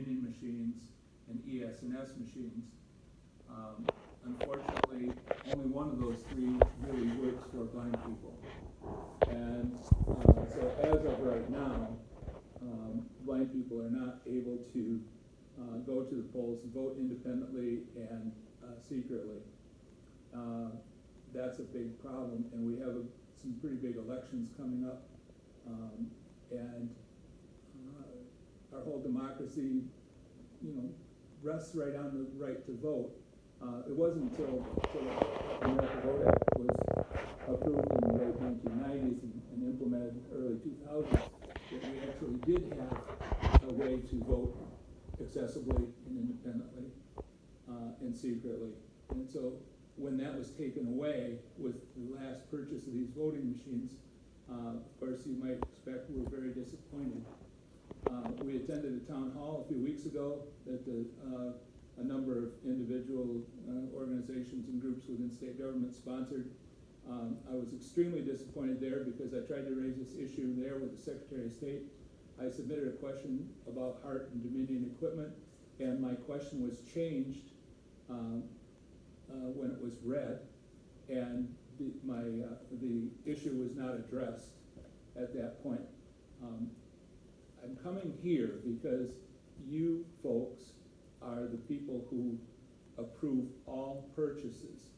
Dominion machines and ES&S machines. Unfortunately, only one of those three really works for blind people. And so as of right now, blind people are not able to go to the polls, vote independently and secretly. That's a big problem, and we have some pretty big elections coming up. And our whole democracy, rests right on the right to vote. It wasn't until the American Vote Act was approved in the late 1990s and implemented in the early 2000s that we actually did have a way to vote accessibly and independently and secretly. And so when that was taken away with the last purchase of these voting machines, of course you might expect we were very disappointed. We attended a town hall a few weeks ago that a number of individual organizations and groups within state government sponsored. I was extremely disappointed there because I tried to raise this issue there with the Secretary of State. I submitted a question about Hart and Dominion equipment, and my question was changed when it was read, and the issue was not addressed at that point. I'm coming here because you folks are the people who approve all purchases,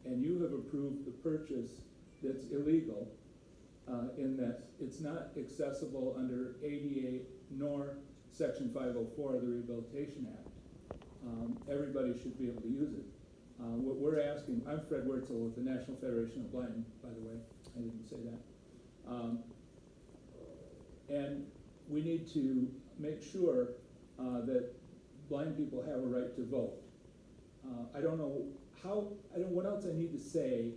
and you have approved the purchase that's illegal in that it's not accessible under ADA nor Section 504 of the Rehabilitation Act. Everybody should be able to use it. What we're asking, I'm Fred Wurtzel with the National Federation of Blind, by the way, I didn't say that. And we need to make sure that blind people have a right to vote. I don't know what else I need to say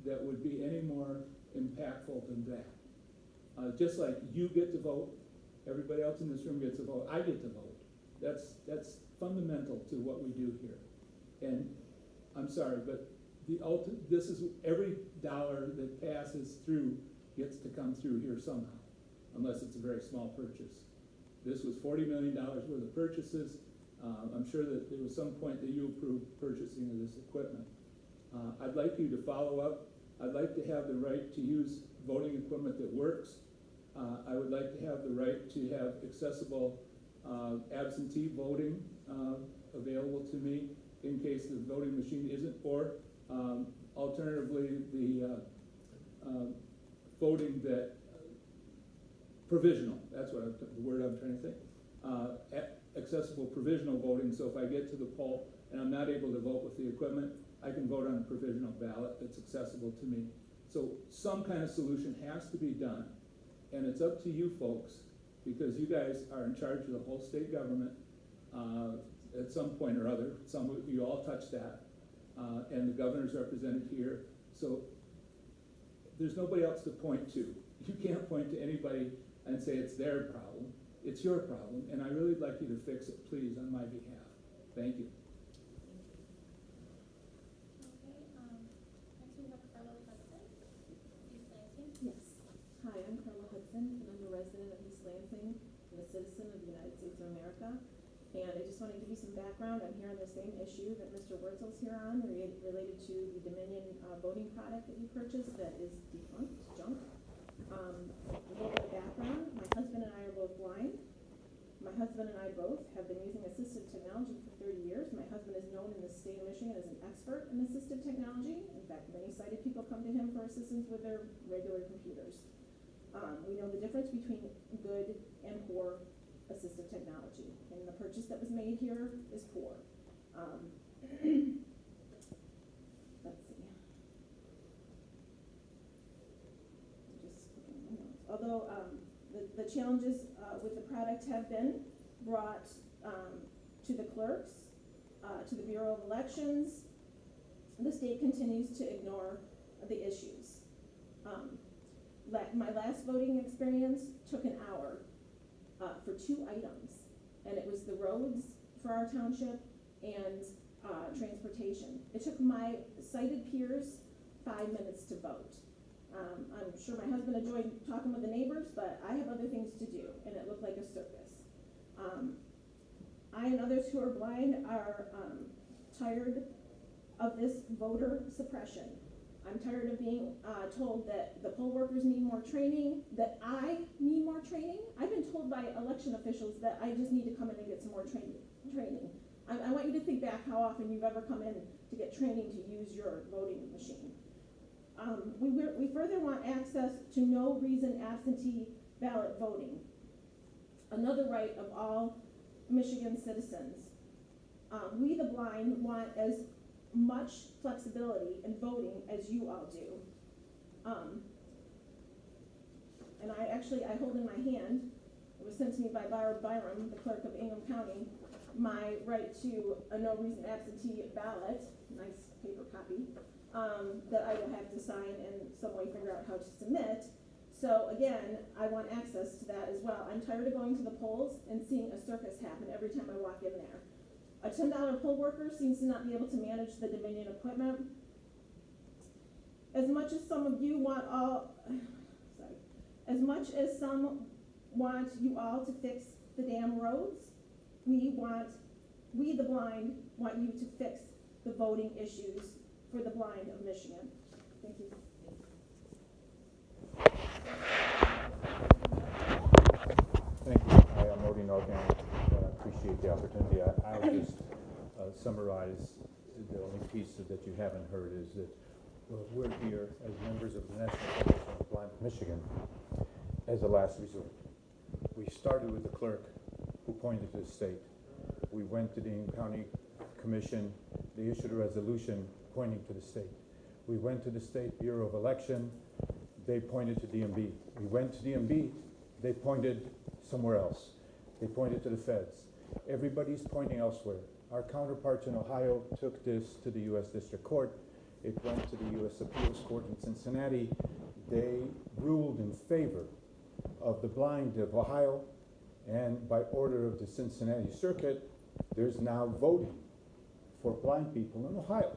that would be any more impactful than that. Just like you get to vote, everybody else in this room gets to vote, I get to vote. That's fundamental to what we do here. And I'm sorry, but this is every dollar that passes through gets to come through here somehow, unless it's a very small purchase. This was $40 million worth of purchases. I'm sure that there was some point that you approved purchasing of this equipment. I'd like you to follow up. I'd like to have the right to use voting equipment that works. I would like to have the right to have accessible absentee voting available to me in case the voting machine isn't, or alternatively the voting that provisional, that's what the word I'm trying to say, accessible provisional voting. So if I get to the poll and I'm not able to vote with the equipment, I can vote on a provisional ballot that's accessible to me. So some kind of solution has to be done, and it's up to you folks, because you guys are in charge of the whole state government at some point or other. Some of you all touch that, and the governor's represented here. So there's nobody else to point to. You can't point to anybody and say it's their problem. It's your problem, and I really would like you to fix it, please, on my behalf. Thank you. Next we have Karla Hudson, East Lansing. Yes. Hi, I'm Karla Hudson, and I'm a resident of East Lansing and a citizen of the United States of America. And I just want to give you some background. I'm here on the same issue that Mr. Wurtzel's here on, related to the Dominion voting product that you purchased that is defunct, junk. A little bit of background. My husband and I are both blind. My husband and I both have been using assistive technology for 30 years. My husband is known in the state of Michigan as an expert in assistive technology. In fact, many sighted people come to him for assistance with their regular computers. We know the difference between good and poor assistive technology, and the purchase that was made here is poor. Let's see. Just looking at my notes. Although the challenges with the product have been brought to the clerks, to the Bureau of Elections, the state continues to ignore the issues. My last voting experience took an hour for 2 items, and it was the roads for our township and transportation. It took my sighted peers 5 minutes to vote. I'm sure my husband enjoyed talking with the neighbors, but I have other things to do, and it looked like a circus. and others who are blind are tired of this voter suppression. I'm tired of being told that the poll workers need more training, that I need more training. I've been told by election officials that I just need to come in and get some more training. I want you to think back how often you've ever come in to get training to use your voting machine. We further want access to no reason absentee ballot voting, another right of all Michigan citizens. We the blind want as much flexibility in voting as you all do. And I hold in my hand, it was sent to me by Byram, the clerk of Ingham County, my right to a no reason absentee ballot, nice paper copy, that I will have to sign and some way figure out how to submit. So again, I want access to that as well. I'm tired of going to the polls and seeing a circus happen every time I walk in there. A $10 poll worker seems to not be able to manage the Dominion equipment. As much as some of you want as much as some want you all to fix the damn roads, we the blind want you to fix the voting issues for the blind of Michigan. Thank you. Thank you. Hi, I'm Odie Norgan. I appreciate the opportunity. I'll just summarize the only piece that you haven't heard is that we're here as members of the National Federation of the Blind of Michigan as a last resort. We started with the clerk who pointed to the state. We went to the Ingham County Commission. They issued a resolution pointing to the state. We went to the State Bureau of Election. They pointed to DMV. We went to DMV. They pointed somewhere else. They pointed to the feds. Everybody's pointing elsewhere. Our counterparts in Ohio took this to the U.S. District Court. It went to the U.S. Appeals Court in Cincinnati. They ruled in favor of the blind of Ohio, and by order of the Cincinnati Circuit, there's now voting for blind people in Ohio.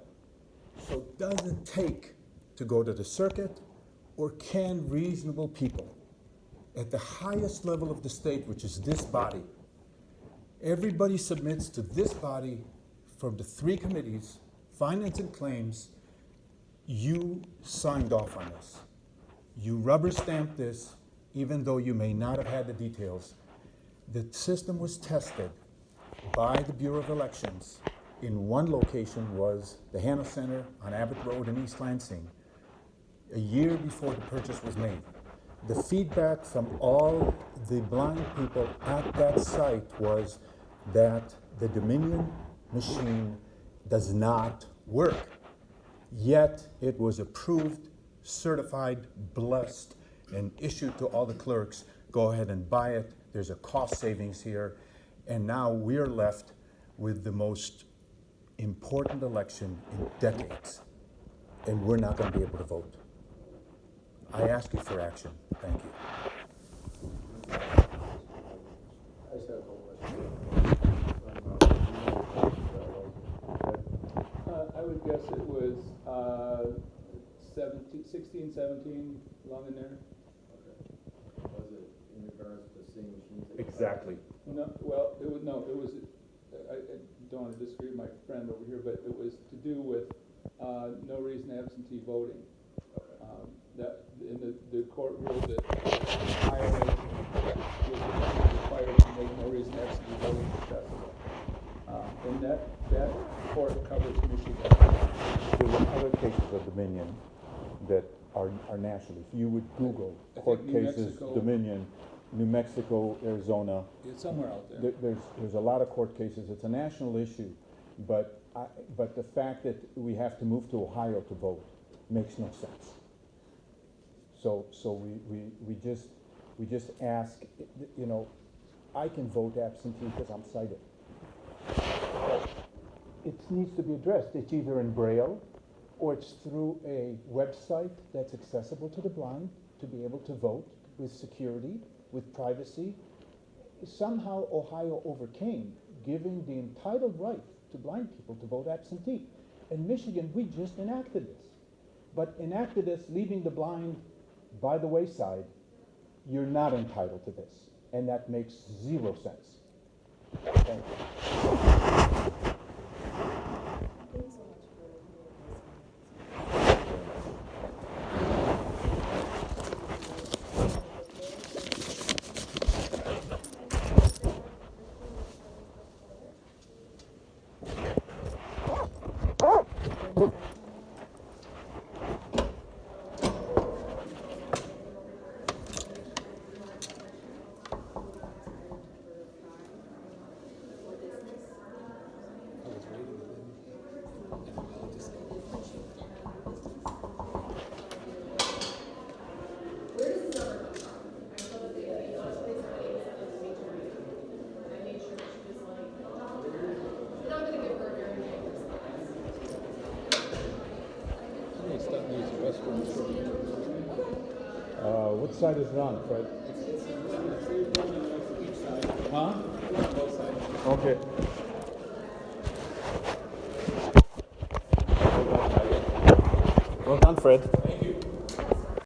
So does it take to go to the circuit, or can reasonable people at the highest level of the state, which is this body, everybody submits to this body from the three committees, finance and claims, you signed off on this. You rubber stamped this, even though you may not have had the details. The system was tested by the Bureau of Elections. In one location was the Hannah Center on Abbott Road in East Lansing, a year before the purchase was made. The feedback from all the blind people at that site was that the Dominion machine does not work. Yet it was approved, certified, blessed, and issued to all the clerks. Go ahead and buy it. There's a cost savings here. And now we're left with the most important election in decades. And we're not going to be able to vote. I ask you for action. Thank you. I just got a couple questions. I would guess it was 16, 17, along in there. Okay. Was it in regards to the same machines? that you Exactly. No, well, it was, I don't want to disagree with my friend over here, but it was to do with no reason absentee voting. Okay. That in the court ruled that Iowa was required to make no reason absentee voting accessible. And that court covers Michigan. There were other cases of Dominion that are national. If you would Google I court think New cases, Mexico- Dominion, New Mexico, Arizona, It's somewhere out there. there's a lot of court cases. It's a national issue, but the fact that we have to move to Ohio to vote makes no sense. So we just ask, you know, I can vote absentee because I'm sighted. It needs to be addressed. It's either in Braille or it's through a website that's accessible to the blind to be able to vote with security, with privacy. Somehow Ohio overcame giving the entitled right to blind people to vote absentee. In Michigan, we just enacted this. But enacted this, leaving the blind by the wayside. You're not entitled to this. And that makes zero sense. Thank you. What side is it on, Fred? Huh? Okay. Well done, Fred.